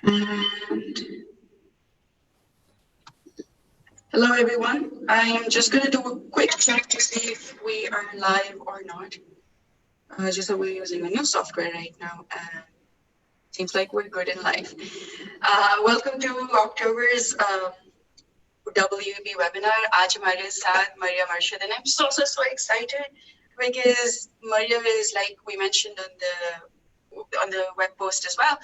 And hello, everyone. I am just going to do a quick check to see if we are live or not. Just that we're using a new software right now, and seems like we're good in live. Welcome to October's WEP webinar. आज हमारे साथ Mariam Arshad, and I'm so excited because Mariam is, like we mentioned on the web post as well,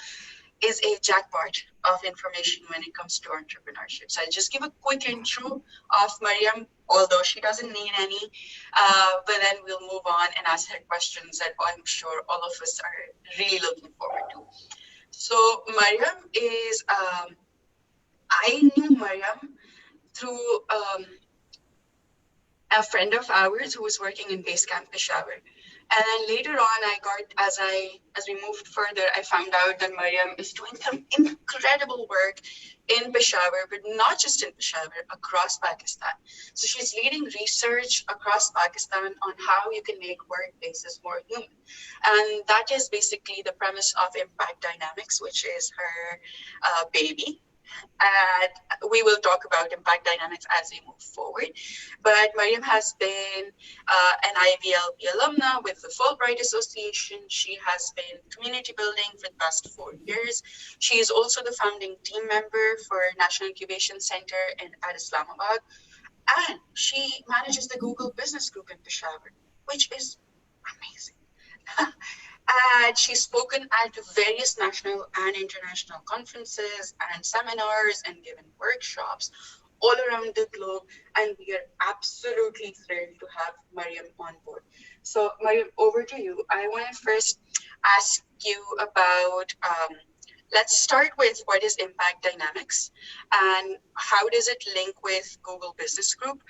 is a jackpot of information when it comes to entrepreneurship. So I'll just give a quick intro of Mariam, although she doesn't need any, but then we'll move on and ask her questions that I'm sure all of us are really looking forward to. So Mariam is, I knew Mariam through a friend of ours who was working in Base Camp Peshawar. And then later on, as we moved further, I found out that Mariam is doing some incredible work in Peshawar, but not just in Peshawar, across Pakistan. So she's leading research across Pakistan on how you can make workplaces more human. And that is basically the premise of Impact Dynamics, which is her baby. And we will talk about impact dynamics as we move forward. But Mariam has been an IVLP alumna with the Fulbright Association. She has been community building for the past 4 years. She is also the founding team member for National Incubation Center at Islamabad. And she manages the Google Business Group in Peshawar, which is amazing. And she's spoken at various national and international conferences and seminars and given workshops all around the globe. And we are absolutely thrilled to have Mariam on board. So Mariam, over to you. I want to first ask you about, let's start with what is Impact Dynamics and how does it link with Google Business Group,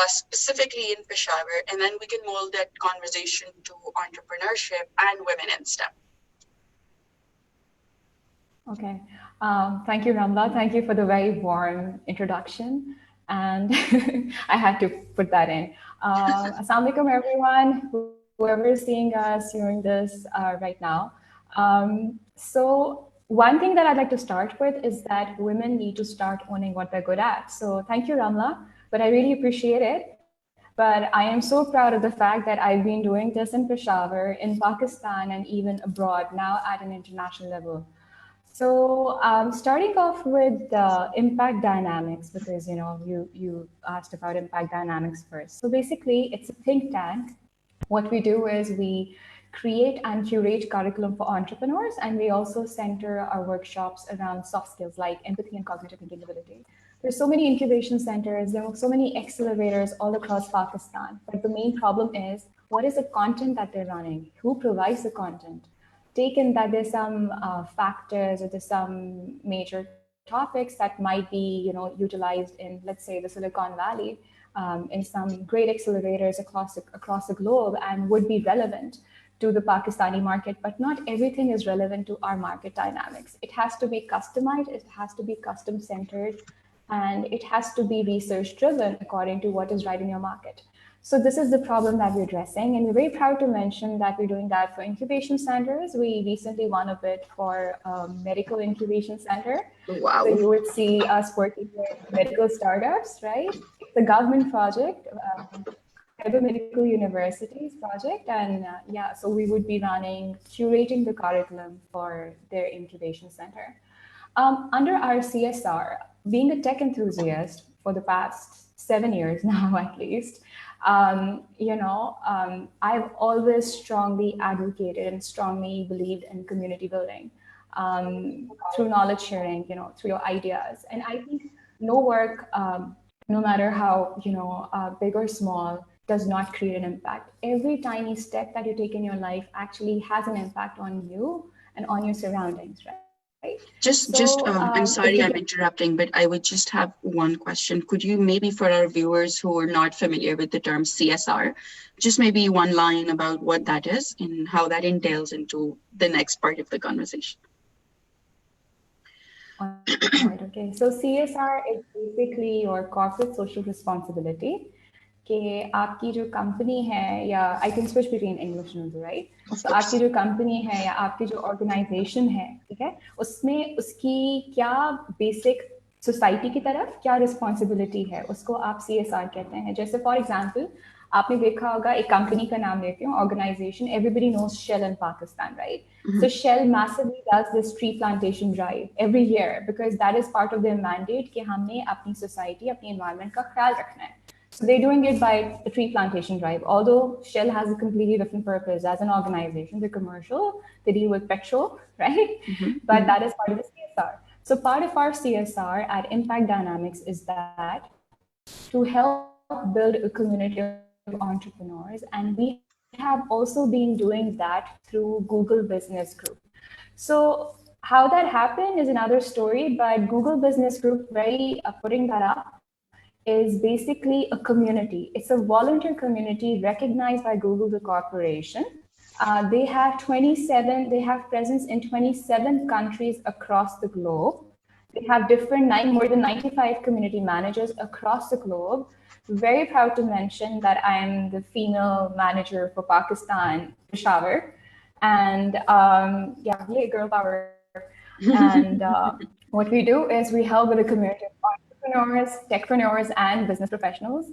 specifically in Peshawar, and then we can mold that conversation to entrepreneurship and women in STEM. Okay, thank you, Ramla. Thank you for the very warm introduction. And I had to put that in. Assalamu alaikum, everyone, whoever is seeing us hearing this right now. So one thing that I'd like to start with is that women need to start owning what they're good at. So thank you, Ramla, but I really appreciate it. But I am so proud of the fact that I've been doing this in Peshawar, in Pakistan, and even abroad, now at an international level. So starting off with impact dynamics, because you asked about impact dynamics first. So basically, it's a think tank. What we do is we create and curate curriculum for entrepreneurs, and we also center our workshops around soft skills like empathy and cognitive thinking ability. There's so many incubation centers, there are so many accelerators all across Pakistan, but the main problem is, what is the content that they're running? Who provides the content? Taken that there's some factors or there's some major topics that might be utilized in, let's say, the Silicon Valley, in some great accelerators across the globe and would be relevant to the Pakistani market, but not everything is relevant to our market dynamics. It has to be customized, it has to be custom centered, and it has to be research driven according to what is right in your market. So this is the problem that we're addressing, and we're very proud to mention that we're doing that for incubation centers. We recently won a bid for a medical incubation center. Wow. So you would see us working with medical startups, right? It's a government project, medical universities project, and so we would be curating the curriculum for their incubation center. Under our CSR, being a tech enthusiast for the past 7 years now, at least, I've always strongly advocated and strongly believed in community building through knowledge sharing, through your ideas. And I think no work, no matter how big or small, does not create an impact. Every tiny step that you take in your life actually has an impact on you and on your surroundings, right? I'm sorry I'm interrupting, but I would just have one question. Could you maybe, for our viewers who are not familiar with the term CSR, just maybe one line about what that is and how that entails into the next part of the conversation? Okay, so CSR is basically your corporate social responsibility. कि आपकी जो company है या I can switch between English and Urdu right, तो आपकी जो company है या आपकी जो ऑर्गेनाइजेशन है, ठीक है, उसमें उसकी क्या बेसिक सोसाइटी की तरफ क्या रिस्पॉन्सिबिलिटी है, उसको आप CSR कहते हैं. जैसे फॉर एग्जांपल आपने देखा होगा, एक कंपनी का नाम लेती हूँ, organisation, everybody knows Shell in Pakistan right. So Shell massively does this tree plantation drive every year because that is part of their mandate कि हमने अपनी society, अपनी environment का ख्याल रखना है. So they're doing it by the tree plantation drive. Although Shell has a completely different purpose as an organization, they're commercial, they deal with petrol, right? But that is part of the CSR. So part of our CSR at Impact Dynamics is that to help build a community of entrepreneurs, and we have also been doing that through Google Business Group. So how that happened is another story, but Google Business Group, putting that up, is basically a community. It's a volunteer community recognized by Google, the corporation. They have 27, they have presence in 27 countries across the globe. They have more than 95 community managers across the globe. Very proud to mention that I'm the female manager for Pakistan, Peshawar. And yeah, girl power. And what we do is we help with a community of entrepreneurs, techpreneurs, and business professionals.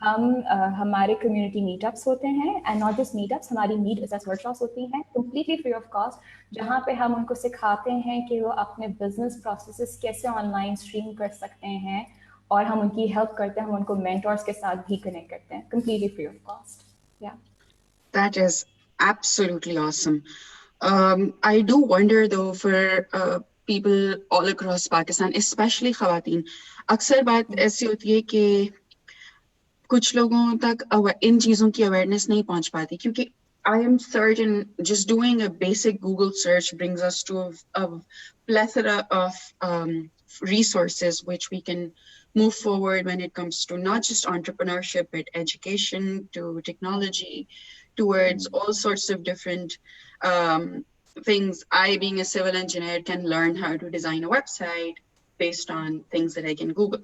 हमारे community meetups होते हैं, and not just meetups, हमारी meet business workshops होती हैं, completely free of cost, जहाँ पे हम उनको सिखाते हैं कि वो अपने business processes कैसे online stream कर सकते हैं, और हम उनकी help करते हैं, हम उनको mentors के साथ भी connect करते हैं, completely free of cost. Yeah. That is absolutely awesome. I do wonder though, for people all across Pakistan, especially khawaateen, अक्सर बात ऐसी होती है कि कुछ लोगों तक इन चीजों की awareness नहीं पहुंच पाती, क्योंकि I am certain just doing a basic Google search brings us to a plethora of resources which we can move forward when it comes to not just entrepreneurship, but education, to technology, towards all sorts of different things. I, being a civil engineer, can learn how to design a website based on things that I can Google.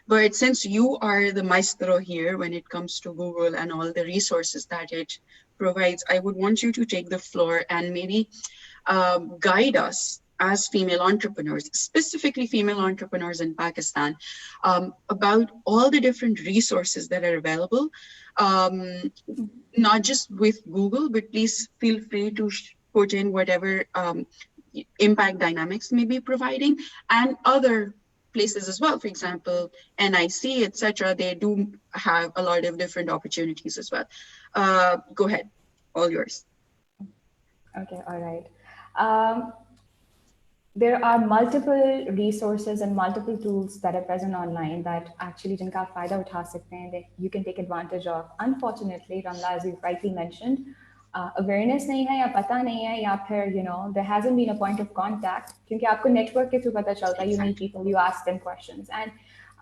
But since you are the maestro here when it comes to Google and all the resources that it provides, I would want you to take the floor and maybe guide us as female entrepreneurs, specifically female entrepreneurs in Pakistan, about all the different resources that are available, not just with Google, but please feel free to put in whatever Impact Dynamics may be providing, and other places as well. For example, NIC, etc. They do have a lot of different opportunities as well. Go ahead, all yours. Okay, all right. There are multiple resources and multiple tools that are present online that actually जिनका आप फायदा उठा सकते हैं, that you can take advantage of. Unfortunately, Ramla, as you rightly mentioned, awareness नहीं है या पता नहीं है, या फिर there hasn't been a point of contact, क्योंकि आपको network के through पता चलता है. You meet people, you ask them questions. And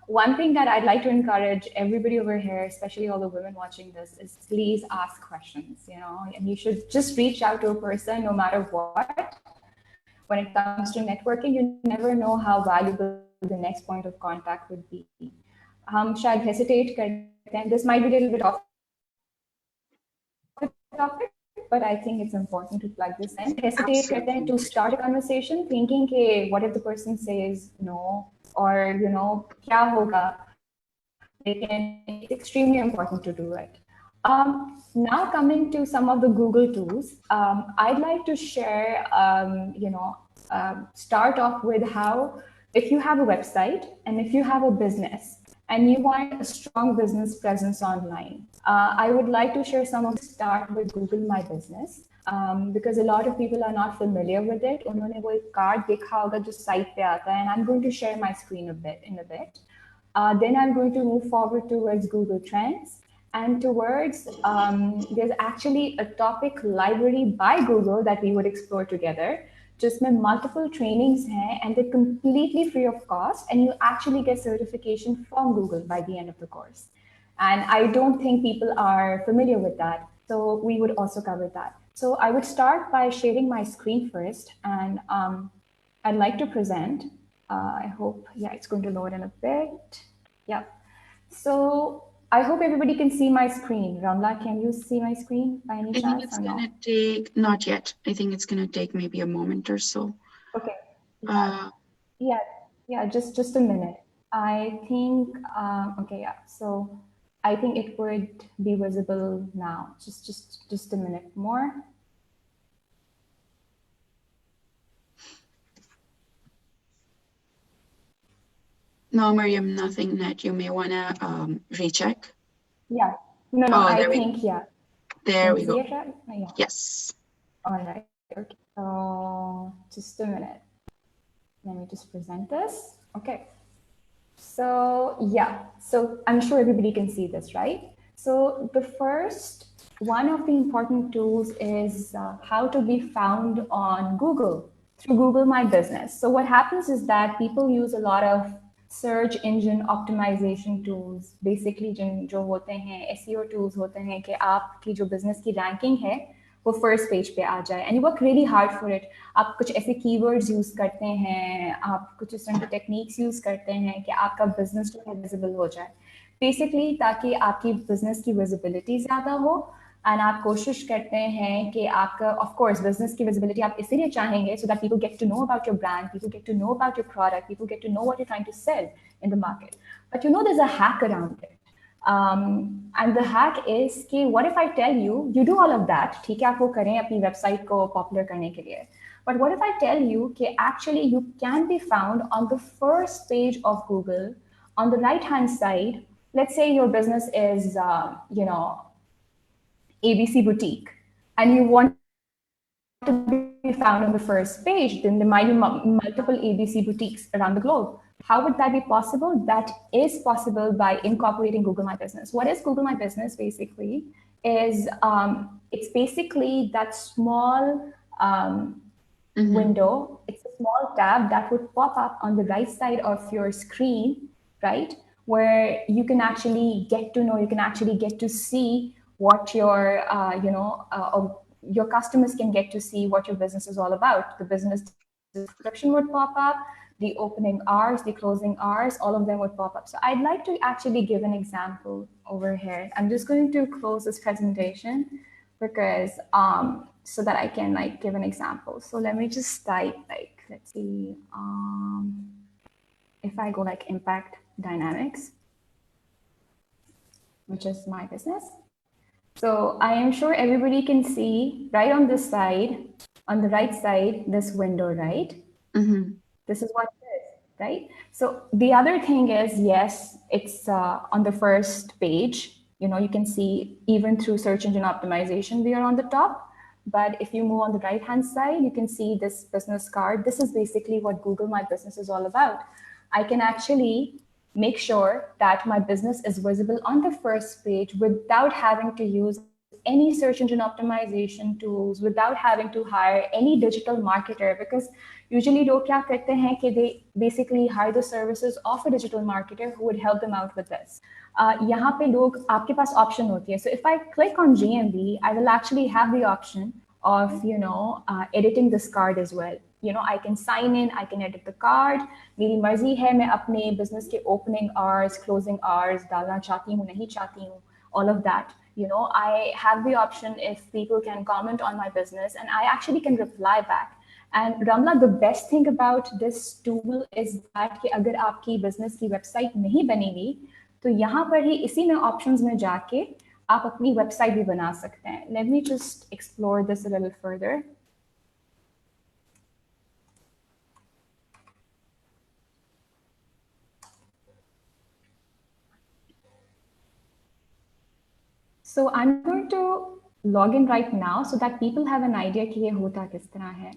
one thing that I'd like to encourage everybody over here, especially all the women watching this, is please ask questions, and you should just reach out to a person no matter what. When it comes to networking, you never know how valuable the next point of contact would be. हम शायद hesitate करते हैं. This might be a little bit off the topic, but I think it's important to plug this in. Hesitate करते हैं to start a conversation, thinking कि what if the person says no, or क्या होगा. Lekin it's extremely important to do it. Now coming to some of the Google tools, I'd like to share, start off with how, if you have a website and if you have a business and you want a strong business presence online, I would like to share some of the start with Google My Business, because a lot of people are not familiar with it. उन्होंने वो एक card देखा होगा जो site पे आता है, and I'm going to share my screen in a bit. Then I'm going to move forward towards Google Trends, and towards, there's actually a topic library by Google that we would explore together. Just multiple trainings hai, and they're completely free of cost, and you actually get certification from Google by the end of the course. And I don't think people are familiar with that, so we would also cover that. So I would start by sharing my screen first, and I'd like to present. I hope, yeah, it's going to load in a bit. Yeah. So I hope everybody can see my screen. Ramla, can you see my screen by any I think chance it's or no? gonna take, not yet. I think it's gonna take maybe a moment or so. Okay. Yeah. Uh, Yeah. Yeah. Just a minute. I think. Okay. Yeah. So I think it would be visible now. Just a minute more. no, Miriam, nothing that you may wanna recheck. Yeah. No. No. Oh, I there we go. think yeah. There Can you we see go. it right? Yeah. Yes. All right. Okay. So just a minute. Let me just present this. Okay. So yeah, so I'm sure everybody can see this, right? So the first one of the important tools is how to be found on Google through Google My Business. So what happens is that people use a lot of search engine optimization tools, basically जो होते हैं SEO tools होते हैं कि आपकी जो business की ranking है वो फर्स्ट पेज पे आ जाए and you work really hard for it आप कुछ ऐसे कीवर्ड्स यूज करते हैं आप कुछ इस तरह की टेक्निक्स यूज करते हैं कि आपका बिजनेस जो है विजिबल हो जाए बेसिकली ताकि आपकी बिजनेस की विजिबिलिटी ज़्यादा हो एंड आप कोशिश करते हैं कि आपका ऑफ कोर्स बिजनेस की विजिबिलिटी आप इसीलिए चाहेंगे so that people get to know about your brand people get to know about your product people get to know what you trying to sell in the market but you know there is a hack around it and the hack is कि what if I tell you you do all of that ठीक है आप वो करें अपनी website को popular करने के लिए but what if I tell you कि actually you can be found on the first page of Google on the right hand side let's say your business is ABC boutique and you want to be found on the first page, then there might be multiple ABC boutiques around the globe. How would that be possible? That is possible by incorporating Google My Business. What is Google My Business? Basically, it's basically that small window. It's a small tab that would pop up on the right side of your screen, right? Where you can actually get to know, you can actually get to see what your customers can get to see what your business is all about. The business description would pop up, the opening hours, the closing hours, all of them would pop up. So I'd like to actually give an example over here. I'm just going to close this presentation because so that I can like give an example. So let me just type like, let's see, if I go like impact dynamics, which is my business. So I am sure everybody can see right on this side, on the right side, this window, right? This is what it is, right? So the other thing is, yes, it's on the first page. You can see even through search engine optimization, we are on the top. But if you move on the right-hand side, you can see this business card. This is basically what Google My Business is all about. I can actually make sure that my business is visible on the first page without having to use any search engine optimization tools, without having to hire any digital marketer, because usually लोग क्या करते हैं कि they basically hire the services of a digital marketer who would help them out with this. यहाँ पे लोग आपके पास option होती है. So if I click on GMB, I will actually have the option of editing this card as well. I can sign in, I can edit the card. मेरी मर्जी है मैं अपने business के opening hours, closing hours डालना चाहती हूँ, नहीं चाहती हूँ, all of that. I have the option if people can comment on my business and I actually can reply back. And Ramla, the best thing about this tool is that कि अगर आपकी business की website नहीं बनेगी, तो यहाँ पर ही इसी में options में जाके आप अपनी website भी बना सकते हैं. Let me just explore this a little further. So I'm going to log in right now so that people have an idea कि ये होता किस तरह है.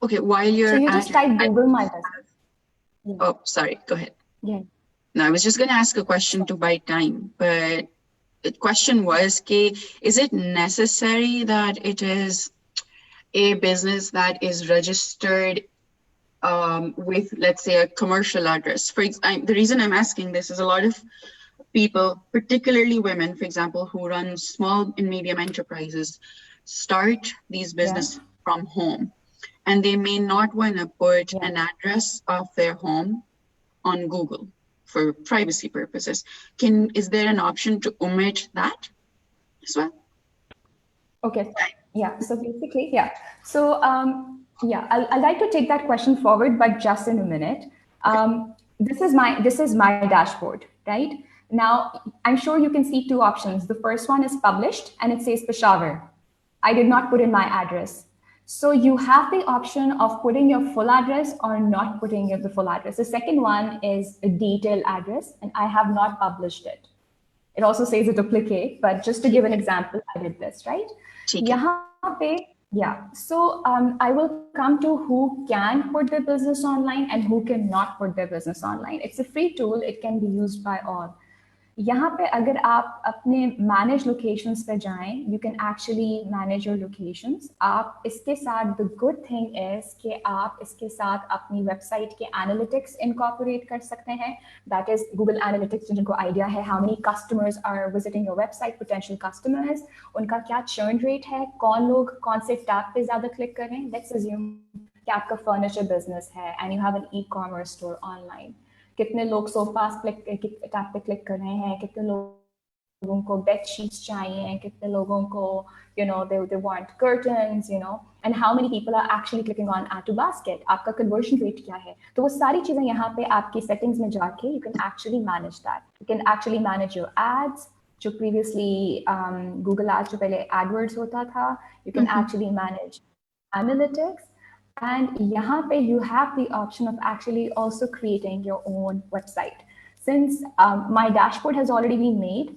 Okay, while you're so you just type Google My Business. Yeah. Oh, sorry, go ahead. Yeah. No, I was just going to ask a question to buy time, but the question was, is it necessary that it is a business that is registered with, let's say, a commercial address? The reason I'm asking this is a lot of people, particularly women, for example, who run small and medium enterprises, start these businesses from home, and they may not want to put an address of their home on Google. for privacy purposes. Is there an option to omit that as well? Okay. Yeah. So basically, yeah. So yeah, I'd like to take that question forward, but just in a minute. This is my dashboard, right? Now, I'm sure you can see two options. The first one is published, and it says Peshawar. I did not put in my address. So you have the option of putting your full address or not putting the full address. The second one is a detailed address, and I have not published it. It also says a duplicate, but just to give an example, I did this, right? यहाँ पे, yeah. So I will come to who can put their business online and who cannot put their business online. It's a free tool. It can be used by all. यहाँ पे अगर आप अपने manage locations पे जाएं, you can actually manage your locations. आप इसके साथ द गुड थिंग इज कि आप इसके साथ अपनी वेबसाइट के एनालिटिक्स इनकॉर्पोरेट कर सकते हैं. दैट इज गूगल एनालिटिक्स, जिनको आइडिया है how many customers are visiting your website, potential customers, उनका क्या चर्न रेट है, कौन लोग कौन से टैब पे ज़्यादा क्लिक कर रहे हैं. लेट्स अज्यूम कि आपका फर्नीचर बिजनेस है and you have an e-commerce store online. कितने लोग सोफास टैब पे क्लिक कर रहे हैं, कितने लोगों को बेड शीट्स चाहिए, कितने लोगों को they want curtains, and how many people are actually clicking on add to basket, आपका conversion rate क्या है. तो वो सारी चीजें यहाँ पे आपकी settings में जाके you can actually manage that. You can actually manage your ads, जो previously Google Ads जो पहले AdWords होता था. You can actually manage analytics. And यहाँ पे you have the option of actually also creating your own website. Since my dashboard has already been made,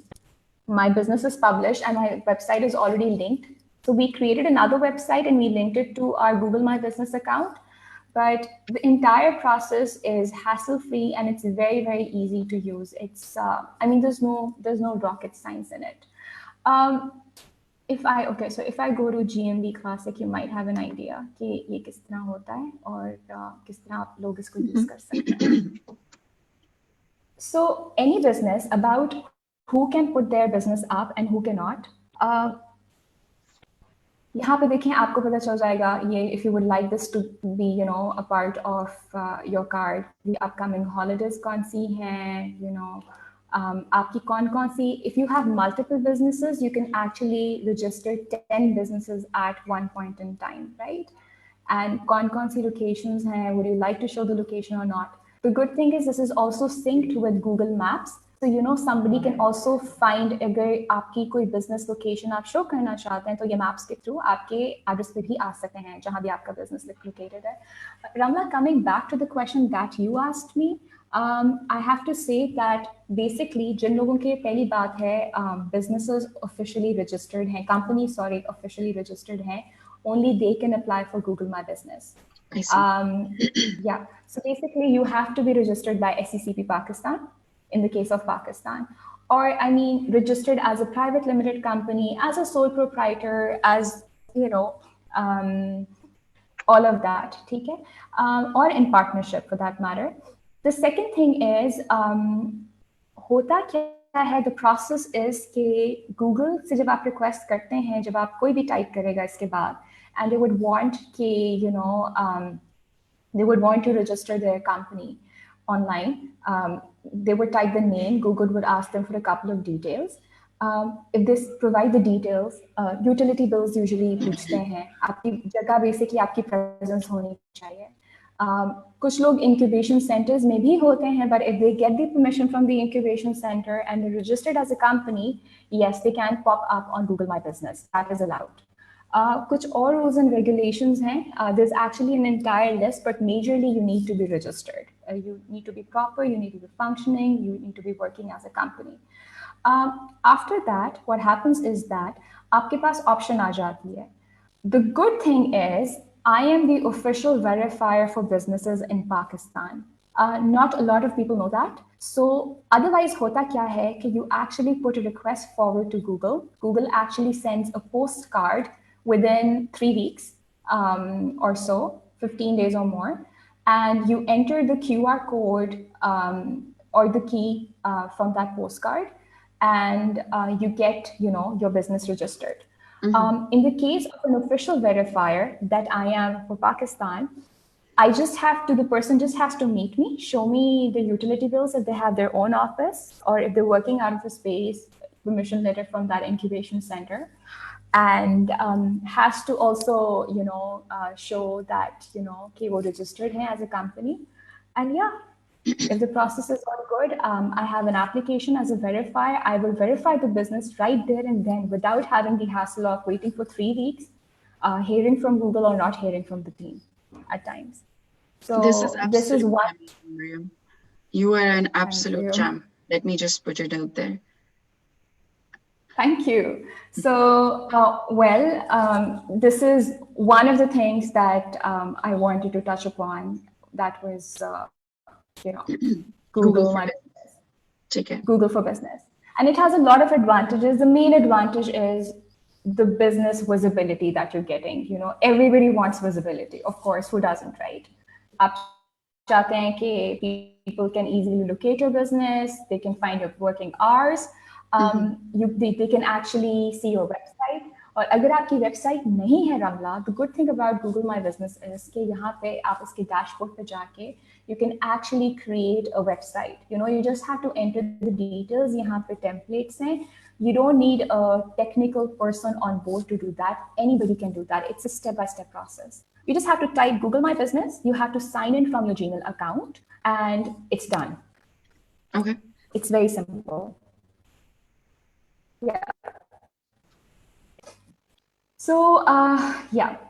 my business is published, and my website is already linked. So we created another website and we linked it to our Google My Business account. But the entire process is hassle-free and it's very, very easy to use. It's, there's no rocket science in it. If I go to GMB Classic, you might have an idea कि ये किस तरह होता है और किस तरह आप लोग इसको यूज कर सकते हैं. So any business, about who can put their business up and who cannot. यहाँ पे देखें, आपको पता चल जाएगा ये, if you would like this to be a part of your card, the upcoming holidays कौन सी हैं, आपकी कौन सी, if you have multiple businesses, you can actually register 10 businesses at one point in time, right? And कौन सी locations हैं, would you like to show the location or not? The good thing is this is also synced with Google Maps. So somebody can also find अगर आपकी कोई business location आप show करना चाहते हैं तो ये maps के through आपके address पे भी आ सकते हैं जहाँ भी आपका business located है. Ramla, coming back to the question that you asked me, I have to say that basically जिन लोगों के पहली बात है businesses officially registered हैं, companies officially registered हैं, only they can apply for Google My Business. I see. Yeah, so basically you have to be registered by SECP Pakistan in the case of Pakistan, or registered as a private limited company, as a sole proprietor, as all of that, ठीक है, or in partnership for that matter. The second thing is होता क्या है, the process is कि Google से जब आप request करते हैं, जब आप कोई भी type करेगा इसके बाद, and they would want कि they would want to register their company online. They would type the name. Google would ask them for a couple of details. If they provide the details, utility bills usually पूछते हैं. आपकी जगह basically आपकी presence होनी चाहिए. कुछ लोग incubation centers में भी होते हैं, but if they get the permission from the incubation center and they're registered as a company, yes, they can pop up on Google My Business. That is allowed. कुछ और rules and regulations हैं. There's actually an entire list, but majorly you need to be registered. You need to be proper, you need to be functioning, you need to be working as a company. After that, what happens is that आपके पास option आ जाती है. The good thing is, I am the official verifier for businesses in Pakistan. Not a lot of people know that. So otherwise होता क्या है कि you actually put a request forward to Google. Google actually sends a postcard within 3 weeks or so, 15 days or more, and you enter the QR code or the key from that postcard, and you get your business registered. In the case of an official verifier that I am for Pakistan, the person just has to meet me, show me the utility bills if they have their own office, or if they're working out of a space, permission letter from that incubation center, and has to also, show that, okay, we're registered here as a company. And yeah, if the process is all good, I have an application as a verifier. I will verify the business right there and then without having the hassle of waiting for 3 weeks, hearing from Google or not hearing from the team at times. This is So this is absolutely one. amazing, Miriam. You are an Thank absolute you. gem. Let me just put it out there. Thank you. So, this is one of the things that I wanted to touch upon. That was, Google Google My for Business. Take it. Google for Business. And it has a lot of advantages. The main advantage is the business visibility that you're getting. Everybody wants visibility. Of course, who doesn't, right? आप चाहते हैं कि people can easily locate your business, they can find your working hours, they can actually see your website. और अगर आपकी website नहीं है रमला, the good thing about Google My Business is कि यहाँ पे आप इसके डैशबोर्ड पे जाके you can actually create a website. You just have to enter the details. यहाँ पे templates हैं. You don't need a technical person on board to do that. Anybody can do that. It's a step-by-step process. You just have to type Google My Business. You have to sign in from your Gmail account, and it's done. Okay. It's very simple. Yeah. So,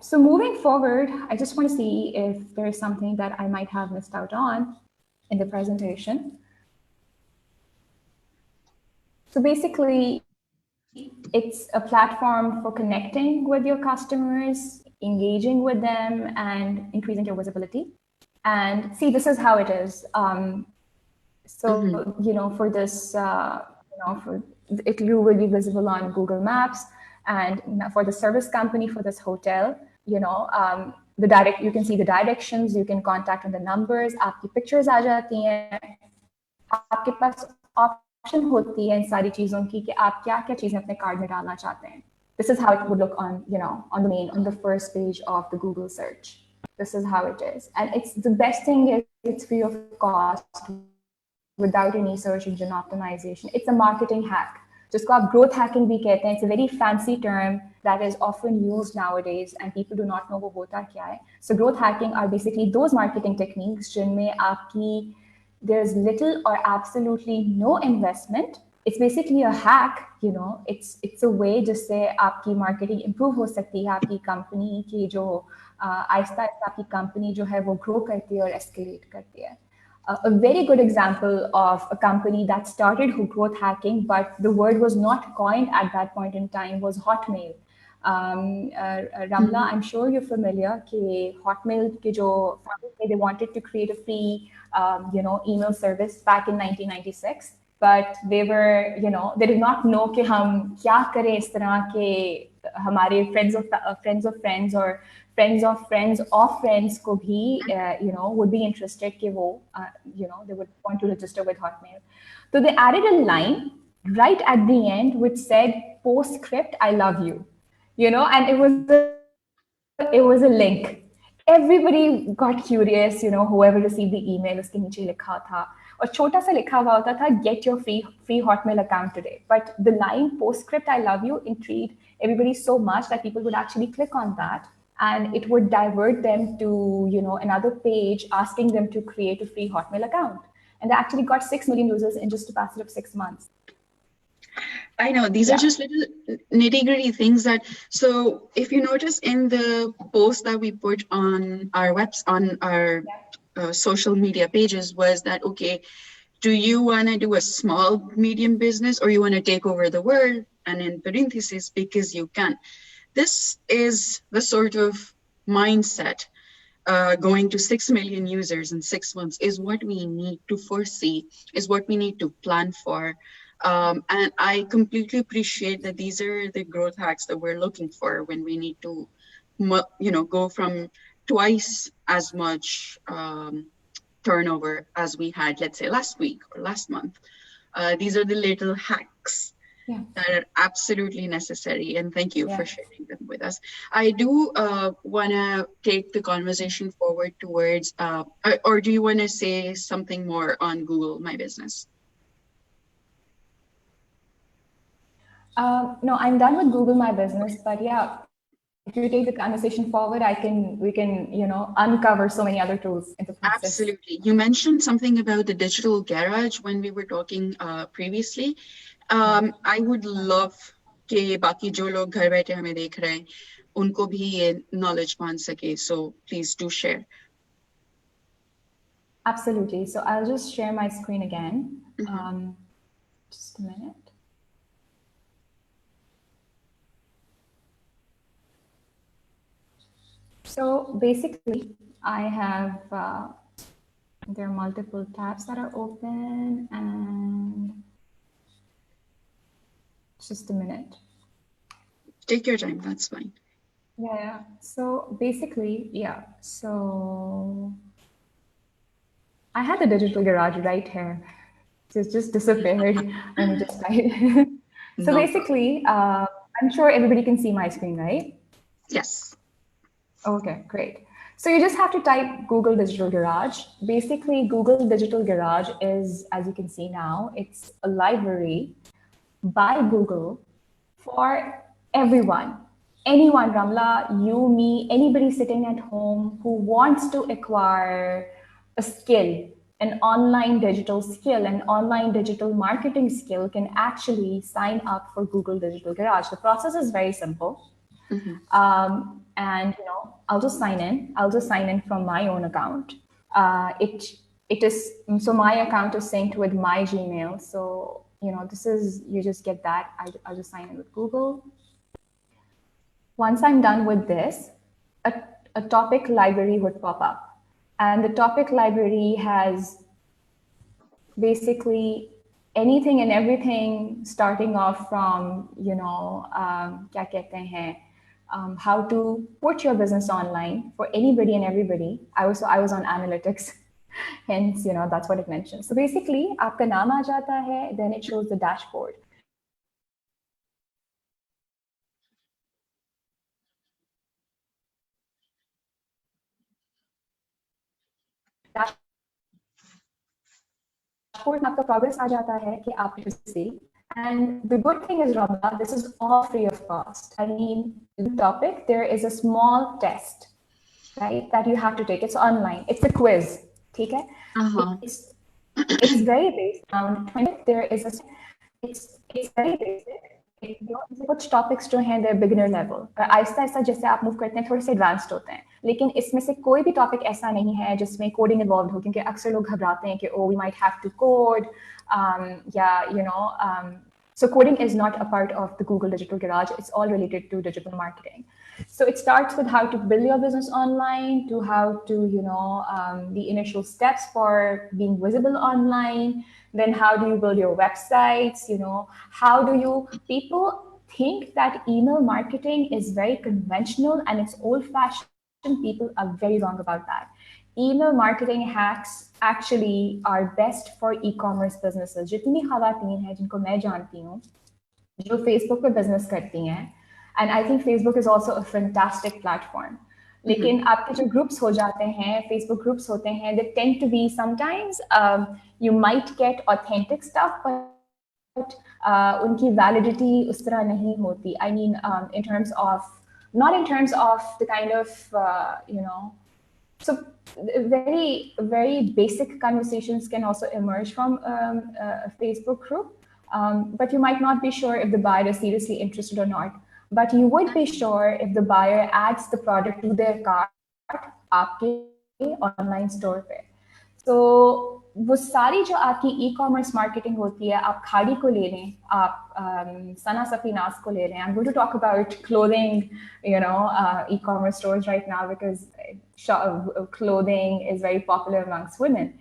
So moving forward, I just want to see if there's something that I might have missed out on in the presentation. So basically, it's a platform for connecting with your customers, engaging with them, and increasing your visibility. And see, this is how it is. For this, you will be visible on Google Maps, and for the service company for this hotel, you can see the directions, you can contact on the numbers, आपकी pictures आ जाती हैं, आपके पास option होती है इन सारी चीजों की कि आप क्या-क्या चीजें अपने कार्ड में डालना चाहते हैं. This is how it would look on the first page of the Google search. This is how it is, and it's the best thing is it's free of cost, without any search engine optimization. It's a marketing hack. जिसको आप growth hacking भी कहते हैं. It's a very fancy term that is often used nowadays, and people do not know वो होता क्या है. So growth hacking are basically those marketing techniques जिनमें आपकी there's little or absolutely no investment. It's basically a hack, it's a way जिससे आपकी marketing improve हो सकती है, आपकी company की जो आहिस्ता आहिस्ता आपकी company जो है वो grow करती है और escalate करती है. A very good example of a company that started growth hacking, but the word was not coined at that point in time, was Hotmail. Ramla, I'm sure you're familiar कि Hotmail के जो they wanted to create a free email service back in 1996, but they were they did not know कि हम क्या करें इस तरह के हमारे friends of friends or friends of friends of friends को भी would be interested कि वो they would want to register with Hotmail. So they added a line right at the end which said postscript I love you, and it was a link. Everybody got curious, whoever received the email उसके नीचे लिखा था और छोटा सा लिखा हुआ होता था get your free Hotmail account today. But the line postscript I love you intrigued everybody so much that people would actually click on that, and it would divert them to another page asking them to create a free Hotmail account. And they actually got 6 million users in just a passage of 6 months. I know these are just little nitty-gritty things that. So if you notice in the post that we put on our social media pages was that, okay, do you want to do a small medium business or you want to take over the world? And in parentheses, because you can. This is the sort of mindset going to 6 million users in 6 months is what we need to foresee, is what we need to plan for. And I completely appreciate that these are the growth hacks that we're looking for when we need to, go from twice as much turnover as we had, let's say, last week or last month. These are the little hacks that are absolutely necessary. And thank you for sharing them with us. I do want to take the conversation forward towards, or do you want to say something more on Google My Business? No, I'm done with Google My Business, but yeah, if you take the conversation forward, we can, uncover so many other tools in the process. Absolutely. You mentioned something about the digital garage when we were talking previously. I would love कि बाकी जो लोग घर बैठे हमें देख रहे हैं उनको भी ये knowledge मान सके. So please do share. Absolutely. So I'll just share my screen again. Just a minute. So basically, I have, there are multiple tabs that are open, and just a minute. Take your time, that's fine. Yeah. So basically, yeah. So I had the digital garage right here. It's just disappeared. Let me just type. So basically, I'm sure everybody can see my screen, right? Yes. Okay, great. So you just have to type Google Digital Garage. Basically, Google Digital Garage is, as you can see now, it's a library by Google for everyone. Anyone, Ramla, you, me, anybody sitting at home who wants to acquire a skill, an online digital skill, an online digital marketing skill can actually sign up for Google Digital Garage. The process is very simple. And I'll just sign in. I'll just sign in from my own account. It is so my account is synced with my Gmail. So this is you just get that. I'll just sign in with Google. Once I'm done with this, a topic library would pop up, and the topic library has basically anything and everything, starting off from क्या कहते हैं, how to put your business online for anybody and everybody. I was on analytics, hence that's what it mentions. So basically, आपका नाम आ जाता है, then it shows the dashboard. Dashboard में आपका progress आ जाता है कि आप see. And the good thing is, Ramla, this is all free of cost. I mean, the topic, there is a small test, right, that you have to take. It's online. It's a quiz. Okay? It's very based on 20. There is a. It's very basic. कुछ topics जो हैं they're beginner level. Aahista Aahista जैसे आप move करते हैं थोड़े से advanced होते हैं, लेकिन इसमें से कोई भी टॉपिक ऐसा नहीं है जिसमें कोडिंग इन्वॉल्व हो, क्योंकि अक्सर लोग घबराते हैं कि oh we might have to code या so coding is not a part of the Google Digital Garage. It's all related to digital marketing. So it starts with how to build your business online, to how to, the initial steps for being visible online. Then how do you build your websites? How do you, people think that email marketing is very conventional and it's old fashioned. People are very wrong about that. Email marketing hacks actually are best for e-commerce businesses. जितनी ख़वातीन हैं जिनको मैं जानती हूँ जो Facebook पे business करती हैं, and I think Facebook is also a fantastic platform. लेकिन आपके जो groups हो जाते हैं, Facebook groups होते हैं, they tend to be sometimes you might get authentic stuff, but उनकी validity उस तरह नहीं होती. I mean, in terms of, not in terms of the kind of so very, very basic conversations can also emerge from a Facebook group, but you might not be sure if the buyer is seriously interested or not. But you would be sure if the buyer adds the product to their cart आपके online store पे. So वो सारी जो आपकी e-commerce marketing होती है, आप खाड़ी को ले लें, आप सना सफीनास को ले लें. I'm going to talk about clothing, e-commerce stores right now because clothing is very popular amongst women.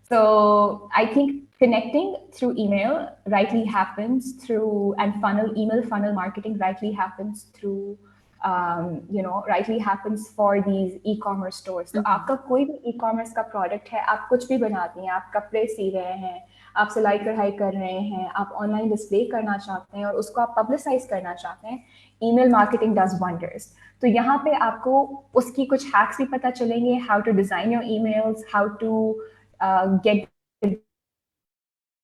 So I think connecting through email rightly happens through, and email funnel marketing rightly happens through, rightly happens for these e-commerce stores. तो आपका कोई भी e-commerce का product है, आप कुछ भी बनाती हैं, आप कपड़े सी रहे हैं, आप सिलाई कढ़ाई कर रहे हैं, आप ऑनलाइन डिस्प्ले करना चाहते हैं और उसको आप पब्लिसाइज करना चाहते हैं, ईमेल मार्केटिंग डज वंडर्स। तो यहाँ पे आपको उसकी कुछ हैक्स भी पता चलेंगे, how to design your emails, how to get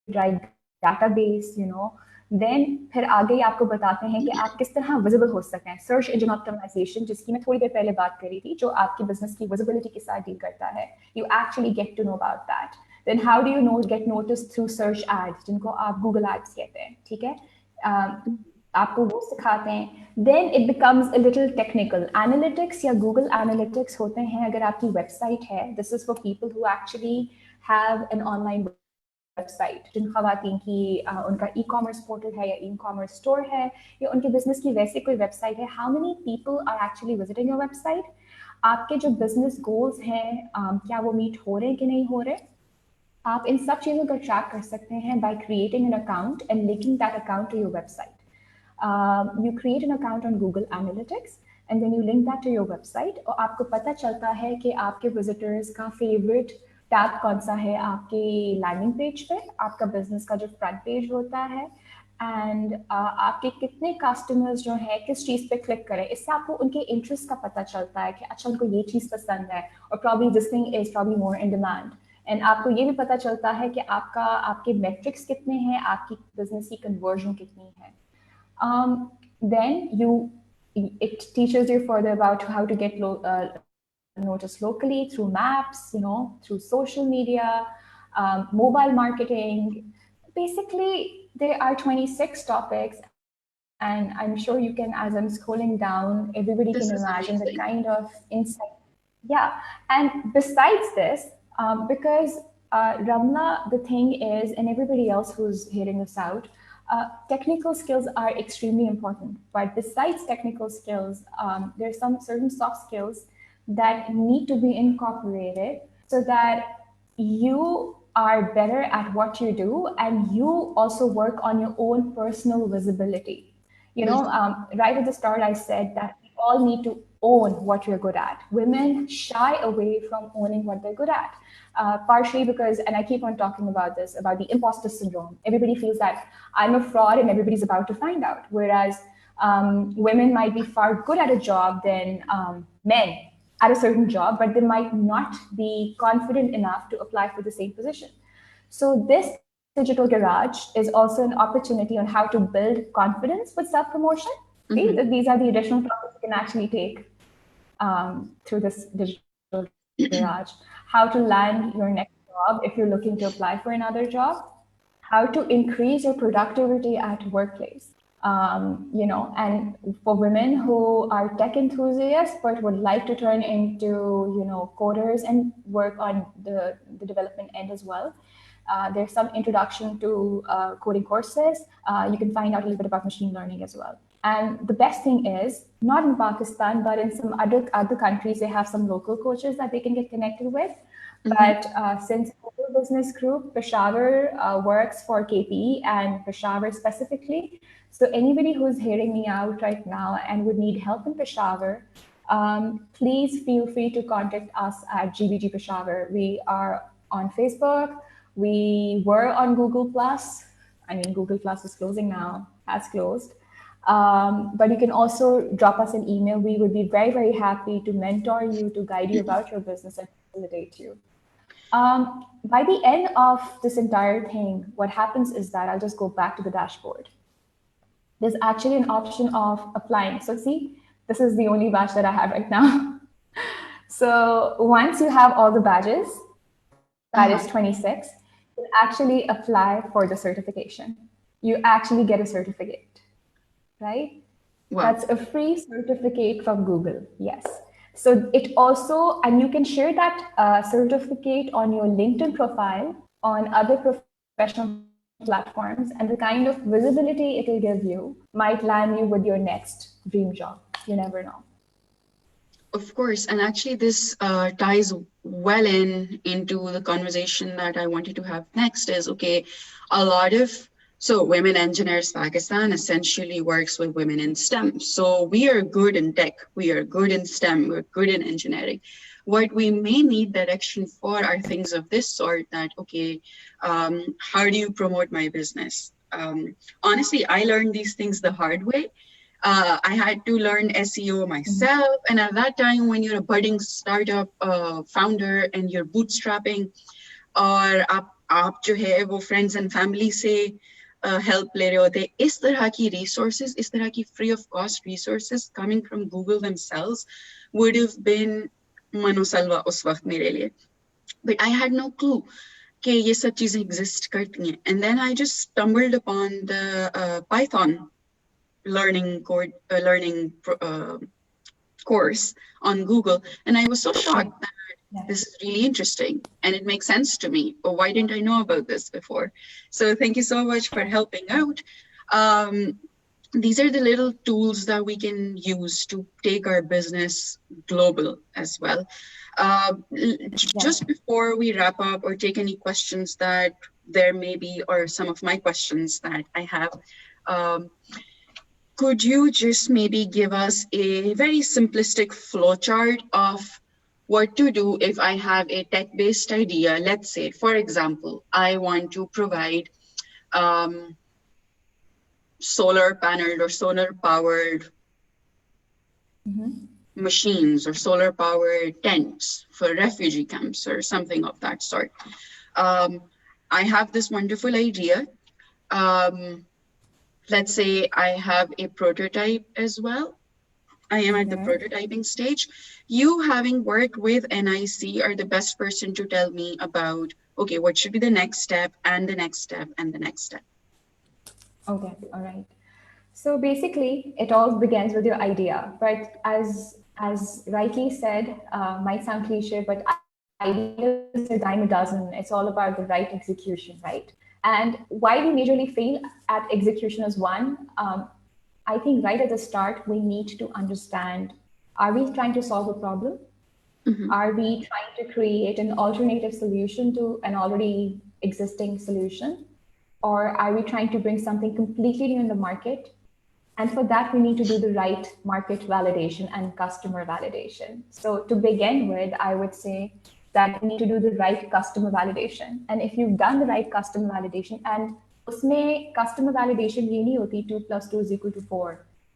right database, you know. Then फिर आगे आपको बताते हैं कि आप किस तरह विजिबल हो सकते हैं। सर्च इंजन ऑप्टिमाइजेशन, जिसकी मैं थोड़ी देर पहले बात करी थी, जो आपकी बिजनेस की विजिबिलिटी के साथ डील करता है, you actually get to know about that. Then how do you know get noticed through search ads, जिनको आप गूगल एड्स कहते हैं, ठीक है। आपको वो सिखाते हैं। Then it becomes a little technical. Analytics या गूगल एनालिटिक्स होते हैं, अगर आपकी वेबसाइट है, this is for people who actually have an online website, जिन खवातीन की उनका ई कॉमर्स पोर्टल है या ई कॉमर्स स्टोर है या उनके बिजनेस की वैसे कोई वेबसाइट है, how many people are actually visiting your website, आपके जो बिजनेस गोल्स हैं क्या वो मीट हो रहे हैं कि नहीं हो रहे। आप इन सब चीज़ों को ट्रैक कर सकते हैं by creating an account and linking that account to your website. You create an account on Google Analytics and then you link that to your website, और आपको पता चलता है कि आपके विजिटर्स का फेवरेट टैब कौन सा है आपके लैंडिंग पेज पे, आपका बिजनेस का जो फ्रंट पेज होता है, एंड आपके कितने कस्टमर्स जो है किस चीज़ पे क्लिक करें। इससे आपको उनके इंटरेस्ट का पता चलता है कि अच्छा उनको ये चीज़ पसंद है, और probably this thing is probably more in demand. And आपको ये भी पता चलता है कि आपके मेट्रिक्स कितने हैं, आपकी बिजनेस की कन्वर्जन कितनी है। Then it teaches you further about how to get noticed locally through maps, you know, through social media, mobile marketing. Basically, there are 26 topics, and I'm sure you can, as I'm scrolling down, everybody This can is imagine the amazing. kind of insight. Yeah, and besides this, because Ramla, the thing is, and everybody else who's hearing this out, technical skills are extremely important. But besides technical skills, there's some certain soft skills that need to be incorporated so that you are better at what you do, and you also work on your own personal visibility. You know, Bilkul. right at the start, I said that we all need to own what we're good at. Women shy away from owning what they're good at, partially because, and I keep on talking about this, about the imposter syndrome. Everybody feels that I'm a fraud and everybody's about to find out. Whereas women might be far good at a job than men at a certain job, but they might not be confident enough to apply for the same position. So this digital garage is also an opportunity on how to build confidence with self-promotion. Okay? Mm-hmm. These are the additional topics you can actually take through this digital garage. How to land your next job if you're looking to apply for another job. How to increase your productivity at workplace. You know, and for women who are tech enthusiasts but would like to turn into, you know, coders and work on the development end as well. There's some introduction to coding courses. You can find out a little bit about machine learning as well. And the best thing is, not in Pakistan, but in some other countries, they have some local coaches that they can get connected with. But since Global Business Group, Peshawar works for KPE and Peshawar specifically. So anybody who's hearing me out right now and would need help in Peshawar, please feel free to contact us at GBG Peshawar. We are on Facebook. We were on Google Plus. I mean, Google Plus is closing now, has closed. But you can also drop us an email. We would be very, very happy to mentor you, to guide you about your business and facilitate you. By the end of this entire thing, what happens is that I'll just go back to the dashboard. There's actually an option of applying. So see, this is the only badge that I have right now. So once you have all the badges, that is 26, you actually apply for the certification. You actually get a certificate, right? Wow. That's a free certificate from Google, yes. So it also, and you can share that certificate on your LinkedIn profile, on other professional platforms, and the kind of visibility it will give you might land you with your next dream job. You never know. Of course, and actually this ties well into the conversation that I wanted to have next is, okay, a lot of, so Women Engineers Pakistan essentially works with women in STEM. So we are good in tech, we are good in STEM, we're good in engineering. What we may need direction for are things of this sort, that, okay, how do you promote my business? Honestly, I learned these things the hard way. I had to learn SEO myself. And at that time, when you're a budding startup founder and you're bootstrapping, और आप जो है वो friends and family से help ले रहे होते, इस तरह की resources, इस तरह की free of cost resources coming from Google themselves would have been मनोसलवा उस वक्त मेरे लिए. But I had no clue कि ये सब चीजें exist करती हैं. And then I just stumbled upon the Python learning course on Google, and I was so shocked that this is really interesting and it makes sense to me. But why didn't I know about this before? So thank you so much for helping out. These are the little tools that we can use to take our business global as well. Just before we wrap up or take any questions that there may be, or some of my questions that I have, could you just maybe give us a very simplistic flowchart of what to do if I have a tech-based idea? Let's say, for example, I want to provide solar paneled or solar powered machines or solar powered tents for refugee camps or something of that sort. I have this wonderful idea. Let's say I have a prototype as well. I am at the prototyping stage. You, having worked with NIC, are the best person to tell me about, okay, what should be the next step and the next step and the next step. Okay, all right. So basically, it all begins with your idea. But as rightly said, might sound cliche, but ideas are a dime a dozen. It's all about the right execution, right? And why we majorly fail at execution is one, I think right at the start, we need to understand, are we trying to solve a problem? Are we trying to create an alternative solution to an already existing solution? Or are we trying to bring something completely new in the market? And for that, we need to do the right market validation and customer validation. So to begin with, I would say that we need to do the right customer validation. And if you've done the right customer validation, and उसमें customer validation ये नहीं होती 2 + 2 = 4,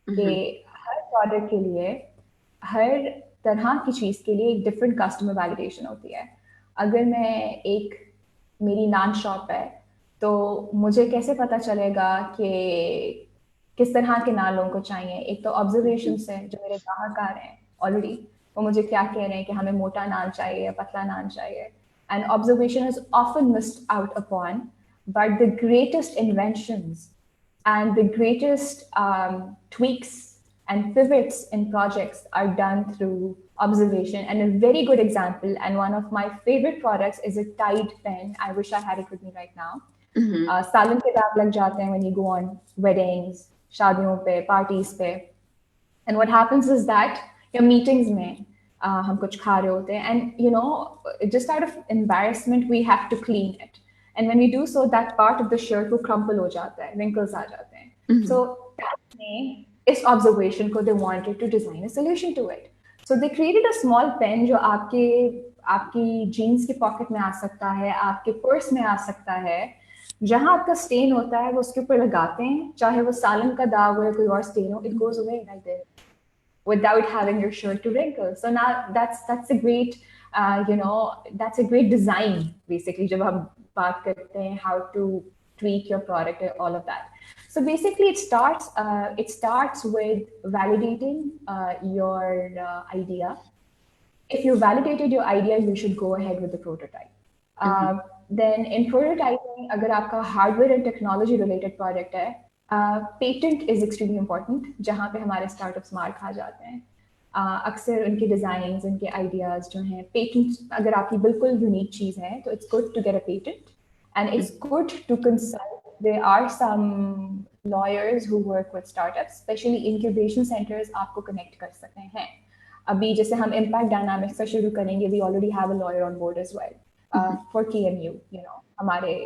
कि हर product के लिए, हर तरह की चीज़ के लिए एक different customer validation होती है. अगर मैं मेरी नान शॉप है, तो मुझे कैसे पता चलेगा कि किस तरह के नान लोगों को चाहिए? एक तो ऑब्जर्वेशन से, जो मेरे ग्राहक आ रहे हैं ऑलरेडी, वो मुझे क्या कह रहे हैं कि हमें मोटा नान चाहिए या पतला नान चाहिए. And observation is often missed out upon, but the greatest inventions and the greatest tweaks and pivots in projects are done through observation. And a very good example, and one of my favorite products, is a Tide pen. I wish I had it with me right now. सालन के दाग लग जाते हैं when you go on weddings, शादियों पे, parties पे. And what happens is that your meetings में हम कुछ खा रहे होते हैं, and you know, just out of embarrassment we have to clean it, and when we do so, that part of the shirt will crumple हो जाता है, wrinkles आ जाते हैं. So इस observation को, they wanted to design a solution to it. So they created a small pen जो आपकी jeans की pocket में आ सकता है, आपके purse में आ सकता है. जहां आपका stain होता है वो उसके ऊपर लगाते हैं, चाहे वो सालन का दाग हो या कोई और stain हो, it goes away right there without having your shirt to wrinkle. So now that's a great that's a great design basically. जब हम बात करते हैं how to tweak your product and all of that. So basically it starts with validating your idea. If you validated your idea, you should go ahead with the prototype. Then in prototyping, अगर आपका hardware and technology related project है, patent is extremely important. जहाँ पे हमारे startups मार खा जाते हैं, अक्सर उनके designs, उनके ideas जो हैं, patent अगर आपकी बिल्कुल unique चीज़ है, तो it's good to get a patent, and it's good to consult. There are some lawyers who work with startups, especially incubation centers आपको connect कर सकते हैं. अभी जैसे हम impact dynamics से शुरू करेंगे, we already have a lawyer on board as well. For KMU,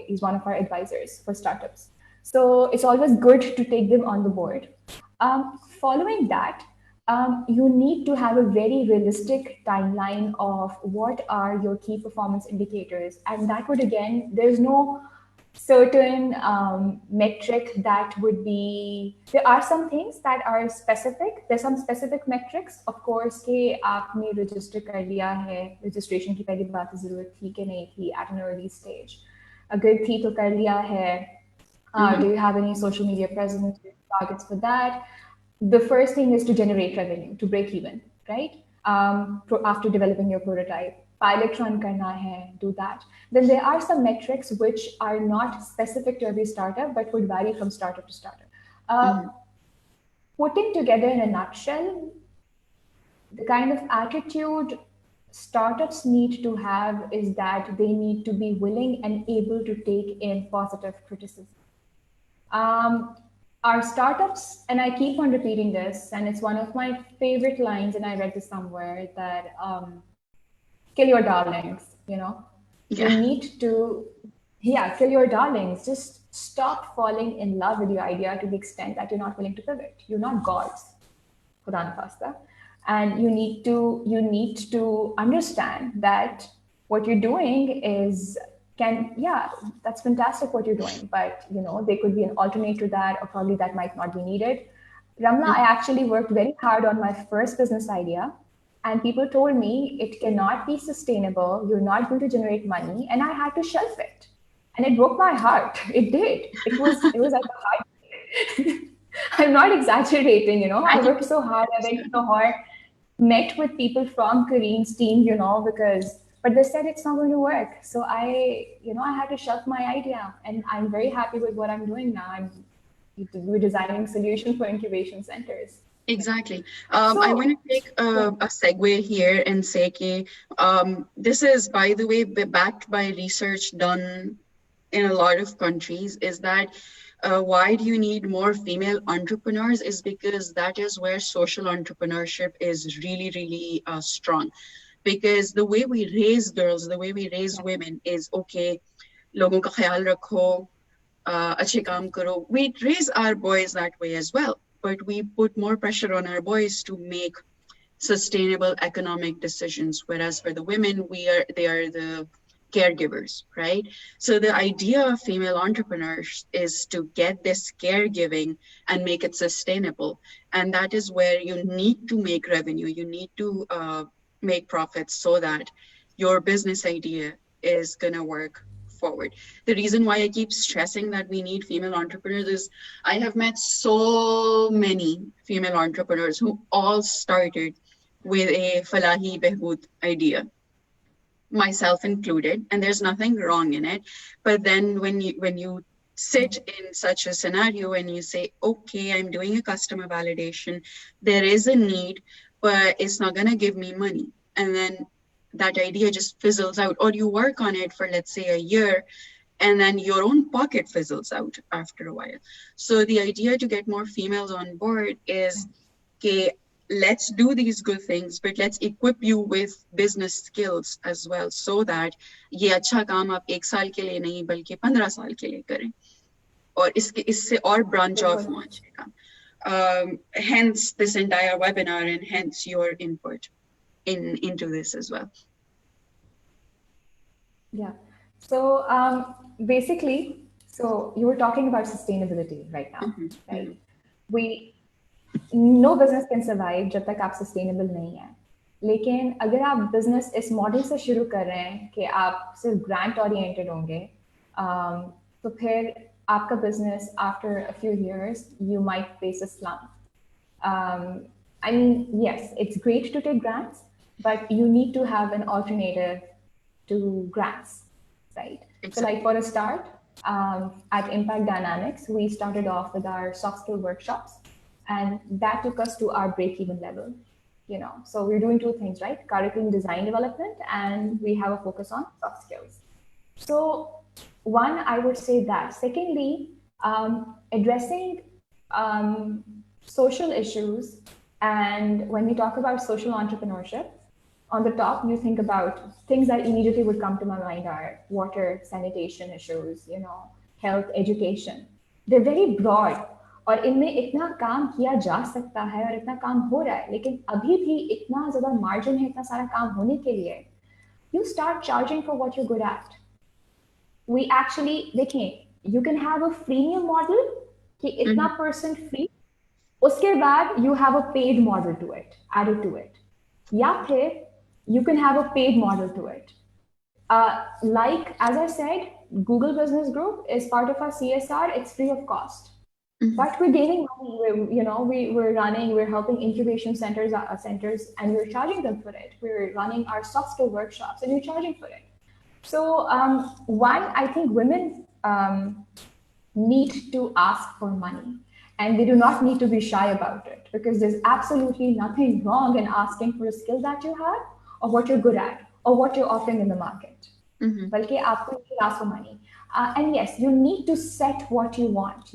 he's one of our advisors for startups. So it's always good to take them on the board. Following that, you need to have a very realistic timeline of what are your key performance indicators. And that would, again, there's no certain metric that would be, there are some things that are specific. There's some specific metrics, of course, कि आपने register कर लिया है, registration की पहली बात ज़रूरत थी कि नहीं थी at an early stage. अगर थी तो कर लिया है. Do you have any social media presence, targets for that? The first thing is to generate revenue, to break even, right? After developing your prototype, pilot run karna hai, do that. Then there are some metrics which are not specific to every startup, but would vary from startup to startup. Putting together in a nutshell, the kind of attitude startups need to have is that they need to be willing and able to take in positive criticism. Our startups, and I keep on repeating this, and it's one of my favorite lines, and I read this somewhere, that kill your darlings, you know? Yeah. You need to, kill your darlings. Just stop falling in love with your idea to the extent that you're not willing to pivot. You're not gods, Khuda na khasta. And you need to understand that what you're doing is, that's fantastic what you're doing, but there could be an alternate to that, or probably that might not be needed. Ramla, I actually worked very hard on my first business idea, and people told me it cannot be sustainable, you're not going to generate money, and I had to shelf it. And it broke my heart. It did. It was like a heart. I'm not exaggerating, I worked so hard, I went so hard, met with people from Kareem's team, but they said it's not going to work. So I had to shelf my idea, and I'm very happy with what I'm doing now. We're designing solutions for incubation centers. Exactly. I want to take a segue here and say this is, by the way, backed by research done in a lot of countries, is that why do you need more female entrepreneurs is because that is where social entrepreneurship is really, really strong. Because the way we raise girls, the way we raise women is, okay, logon ka khayal rakho, achhe kaam karo. We raise our boys that way as well, but we put more pressure on our boys to make sustainable economic decisions. Whereas for the women, they are the caregivers, right? So the idea of female entrepreneurs is to get this caregiving and make it sustainable. And that is where you need to make revenue. You need to make profits so that your business idea is going to work forward. The reason why I keep stressing that we need female entrepreneurs is I have met so many female entrepreneurs who all started with a Falahi Behbood idea, myself included, and there's nothing wrong in it. But then when you sit in such a scenario and you say, okay, I'm doing a customer validation, there is a need, but it's not going to give me money. And then that idea just fizzles out, or you work on it for, let's say, a year, and then your own pocket fizzles out after a while. So the idea to get more females on board is, okay, let's do these good things, but let's equip you with business skills as well, so that ye acha kaam aap 1 saal ke liye nahi balki 15 saal ke liye kare, aur isse aur branch off ho jayega. Hence this entire webinar, and hence your input into this as well. Yeah. So basically, so you were talking about sustainability right now, right? No business can survive जब तक आप sustainable नहीं है. लेकिन अगर आप business इस model से शुरू कर रहे हैं कि आप सिर्फ grant oriented होंगे, तो फिर आपका business after a few years you might face a slump. I mean, yes, it's great to take grants, but you need to have an alternative to grants, right? Exactly. So like for a start, at Impact Dynamics, we started off with our soft skill workshops, and that took us to our break-even level, So we're doing two things, right? Curriculum design development, and we have a focus on soft skills. So one, I would say that. Secondly, addressing social issues. And when we talk about social entrepreneurship, on the top, you think about things that immediately would come to my mind are water, sanitation issues, health, education. They're very broad. और इनमें इतना काम किया जा सकता है और इतना काम हो रहा है, लेकिन अभी भी इतना ज़्यादा मार्जिन है इतना सारा काम होने के लिए. You start charging for what you're good at. We actually, देखें, you can have a freemium model कि इतना परसेंट फ्री, उसके बाद you have a paid model to it, added to it. या फिर you can have a paid model to it. Like, as I said, Google Business Group is part of our CSR. It's free of cost. But we're gaining money. We're running, we're helping incubation centers, and we're charging them for it. We're running our soft skill workshops, and we're charging for it. So, one, I think women need to ask for money, and they do not need to be shy about it, because there's absolutely nothing wrong in asking for a skill that you have, or what you're good at, or what you're offering in the market. बल्कि आपको ask for money. And yes, you need to set what you want,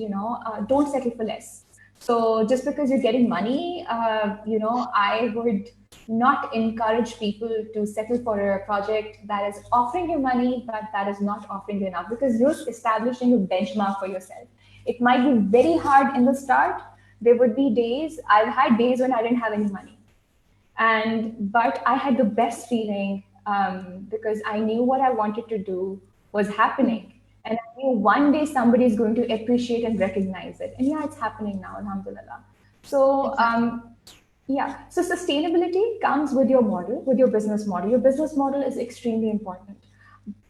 don't settle for less. So just because you're getting money, I would not encourage people to settle for a project that is offering you money, but that is not offering you enough, because you're establishing a benchmark for yourself. It might be very hard in the start. There would be days, I've had days when I didn't have any money. But I had the best feeling, because I knew what I wanted to do was happening. And I knew one day somebody is going to appreciate and recognize it. And yeah, it's happening now, alhamdulillah. So, so sustainability comes with your model, with your business model. Your business model is extremely important.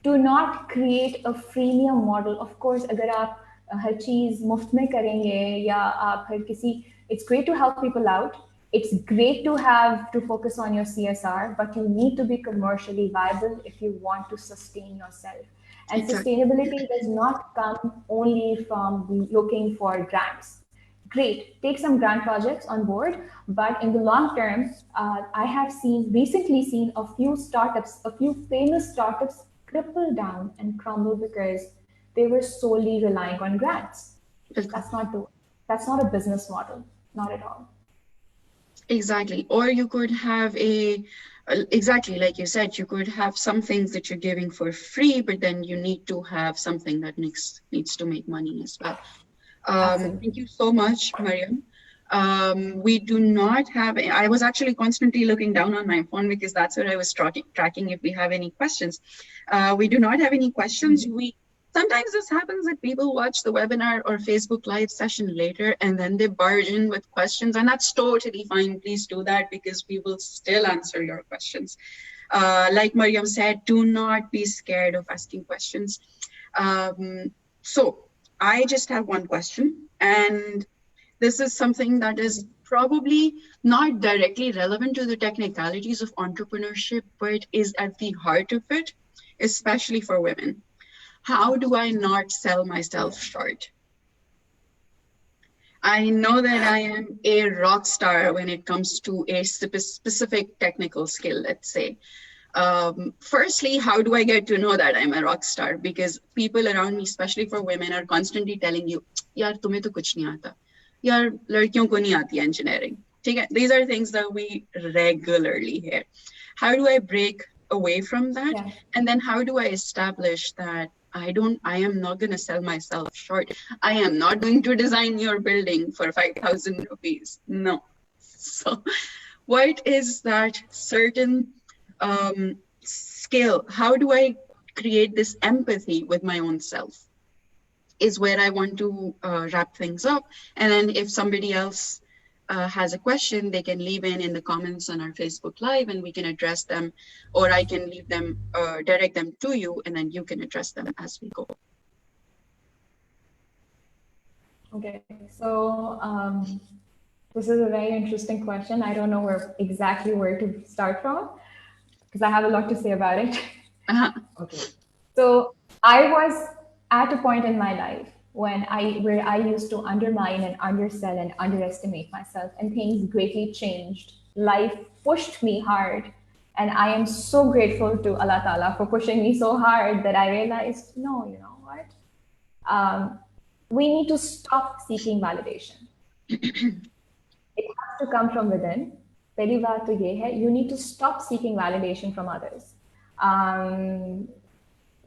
Do not create a freemium model. Of course, अगर आप हर चीज मुफ्त में करेंगे या आप हर किसी, it's great to help people out. It's great to have to focus on your CSR, but you need to be commercially viable if you want to sustain yourself. And sustainability does not come only from looking for grants. Great, take some grant projects on board, but in the long term, I have recently seen a few famous startups cripple down and crumble because they were solely relying on grants. That's not a business model, not at all. Exactly. Or you could have exactly like you said, you could have some things that you're giving for free, but then you need to have something that needs to make money as well. Thank you so much, Mariam. We do not have, I was actually constantly looking down on my phone because that's what I was tracking if we have any questions. We do not have any questions. Sometimes this happens that people watch the webinar or Facebook Live session later and then they barge in with questions, and that's totally fine. Please do that because we will still answer your questions. Like Mariam said, do not be scared of asking questions. So I just have one question, and this is something that is probably not directly relevant to the technicalities of entrepreneurship, but is at the heart of it, especially for women. How do I not sell myself short? I know that I am a rock star when it comes to a specific technical skill, let's say. Firstly, how do I get to know that I'm a rock star? Because people around me, especially for women, are constantly telling you, yaar, tumhe to kuch nahi aata. Yaar, ladkiyon ko nahi aati engineering. These are things that we regularly hear. How do I break away from that? Yeah. And then how do I establish that I am not going to sell myself short. I am not going to design your building for 5,000 rupees. No. So what is that certain skill? How do I create this empathy with my own self is where I want to wrap things up. And then if somebody else has a question, they can leave in the comments on our Facebook Live and we can address them, or I can leave them, direct them to you, and then you can address them as we go. Okay, so this is a very interesting question. I don't know exactly where to start from because I have a lot to say about it. Okay, so I was at a point in my life where I used to undermine and undersell and underestimate myself, and things greatly changed. Life pushed me hard, and I am so grateful to Allah Ta'ala for pushing me so hard that I realized, no, you know what? We need to stop seeking validation. It has to come from within. Pehli baat to ye hai, you need to stop seeking validation from others.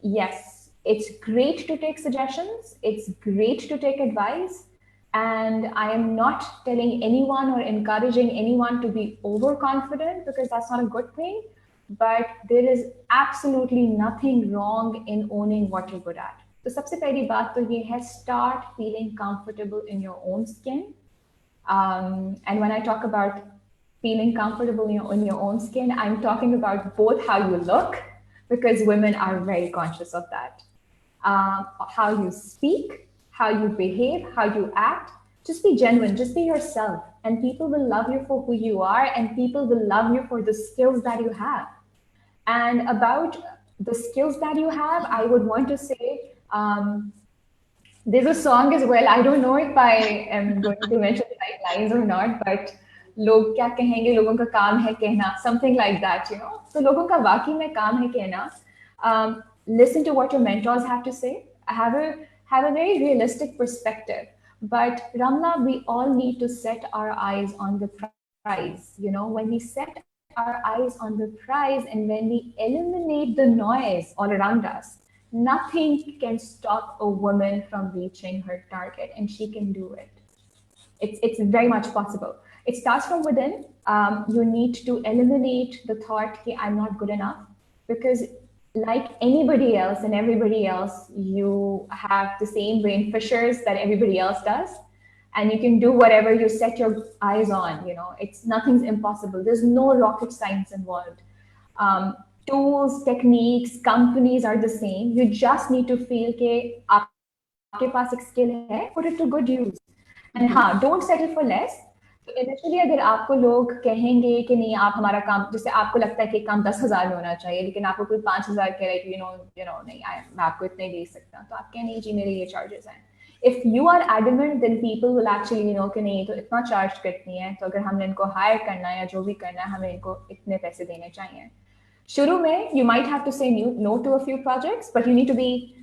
Yes, it's great to take suggestions. It's great to take advice. And I am not telling anyone or encouraging anyone to be overconfident, because that's not a good thing. But there is absolutely nothing wrong in owning what you're good at. तो सबसे पहली बात तो ये है, start feeling comfortable in your own skin. And when I talk about feeling comfortable in your own skin, I'm talking about both how you look, because women are very conscious of that. How you speak, how you behave, how you act. Just be genuine, just be yourself, and people will love you for who you are, and people will love you for the skills that you have. And about the skills that you have, I would want to say, there's a song as well. I don't know if I am going to mention the right lines or not, but लोग क्या कहेंगे, लोगों का काम है कहना, something like that, you know. तो लोगों का वाकई में काम है कहना. Listen to what your mentors have to say. Have a very realistic perspective. But Ramla, we all need to set our eyes on the prize. You know, when we set our eyes on the prize and when we eliminate the noise all around us, nothing can stop a woman from reaching her target, and she can do it. It's very much possible. It starts from within. You need to eliminate the thought that I'm not good enough, because like anybody else and everybody else, you have the same brain fissures that everybody else does, and you can do whatever you set your eyes on. You know, it's nothing's impossible. There's no rocket science involved. um, Tools, techniques, companies are the same. You just need to feel कि आपके पास एक skill है, put it to good use. And हाँ, don't settle for less. तो initially अगर आपको लोग कहेंगे कि नहीं, आप हमारा काम, जैसे आपको लगता है कि काम 10,000 में होना चाहिए, लेकिन आपको कोई 5,000 कह रहा है कि नहीं, मैं आपको इतने दे सकता, तो आप कहें नहीं जी मेरे ये चार्जेस हैं. If you are adamant, then people will actually कि नहीं तो इतना चार्ज करती हैं, तो अगर हमने इनको हायर करना है या जो भी करना है, हमें इनको इतने पैसे देने चाहिए. शुरू में you might have to say no to a few projects, but you need to be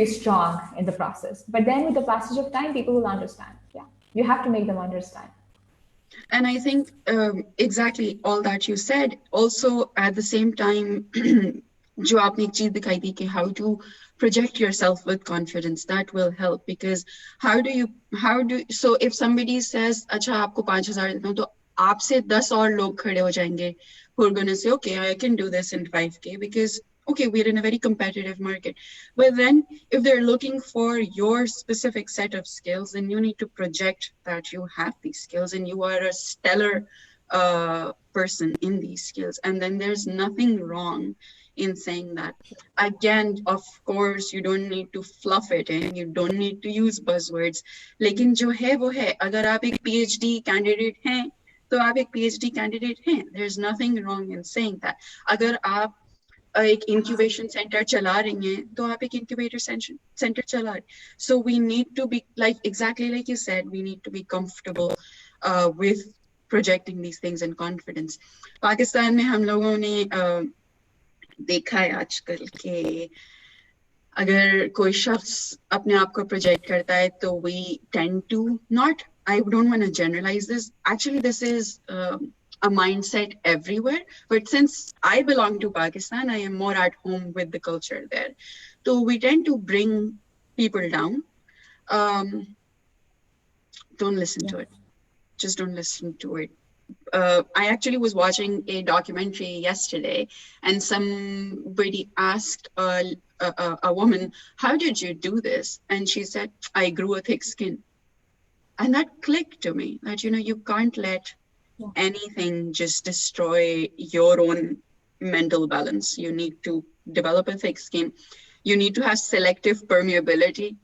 strong in the process. But then with the passage of time, people will understand. Yeah, you have to make them understand. And I think exactly all that you said. Also, at the same time, जो आपने एक चीज दिखाई थी कि how to project yourself with confidence, that will help. Because so if somebody says अच्छा आपको 5,000 देता हूँ, तो आपसे 10 और लोग खड़े हो जाएंगे who are going to say okay, I can do this in 5K, because okay, we're in a very competitive market. But then if they're looking for your specific set of skills, then you need to project that you have these skills and you are a stellar person in these skills. And then there's nothing wrong in saying that. Again, of course, you don't need to fluff it and you don't need to use buzzwords. लेकिन जो है वो है. अगर आप एक PhD candidate हैं, तो आप एक PhD candidate हैं. There's nothing wrong in saying that. अगर आप एक incubation center चला रही हैं, तो आप एक incubator center चला रहे. So we need to be exactly like you said, we need to be comfortable with projecting these things in confidence. Pakistan में हम लोगों ने देखा है आजकल कि अगर कोई शख्स अपने आप को प्रोजेक्ट करता है, तो we tend to not, I don't want to generalize this. Actually, this is a mindset everywhere. But since I belong to Pakistan, I am more at home with the culture there. So we tend to bring people down. Don't listen to it. Just don't listen to it. I actually was watching a documentary yesterday, and somebody asked a woman, how did you do this? And she said, I grew a thick skin. And that clicked to me that, you can't let anything just destroy your own mental balance. You need to develop a thick skin. You need to have selective permeability,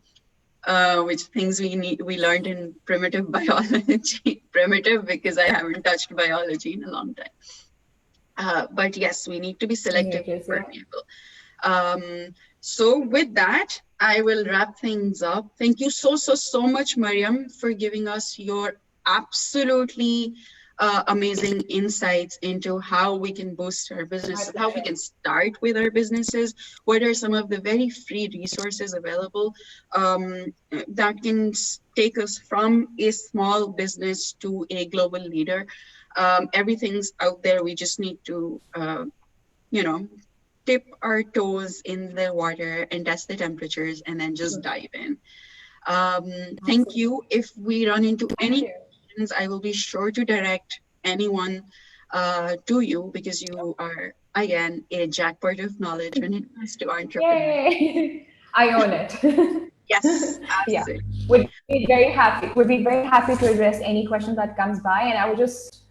which things we learned in primitive biology. Primitive because I haven't touched biology in a long time. But yes, we need to be selectively permeable. So with that, I will wrap things up. Thank you so much, Mariam, for giving us your absolutely amazing insights into how we can boost our business, how we can start with our businesses, what are some of the very free resources available that can take us from a small business to a global leader. Everything's out there. We just need to, dip our toes in the water and test the temperatures and then just dive in. Thank you. If we run into Thank any you. questions, I will be sure to direct anyone to you, because you are, again, a jackpot of knowledge when it comes to entrepreneurs. Yay! I own it. Yes, Yeah, absolutely. would be very happy. Would be very happy to address any question that comes by. And I would just,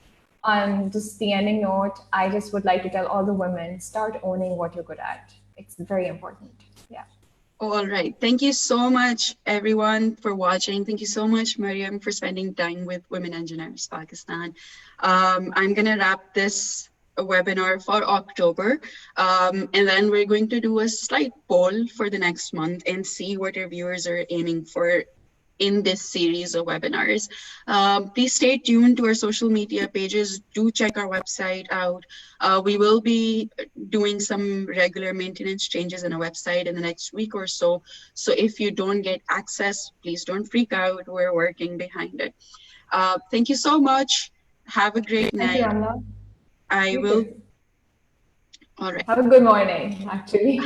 on just the ending note, I just would like to tell all the women, start owning what you're good at. It's very important. Yeah. All right. Thank you so much, everyone, for watching. Thank you so much, Mariam, for spending time with Women Engineers Pakistan. I'm going to wrap this webinar for October. And then we're going to do a slight poll for the next month and see what our viewers are aiming for in this series of webinars. Please stay tuned to our social media pages. Do check our website out. We will be doing some regular maintenance changes in our website in the next week or so. So if you don't get access, please don't freak out. We're working behind it. Thank you so much. Have a great Thank you, night. Ramla. I You will. too. All right. Have a good morning, actually.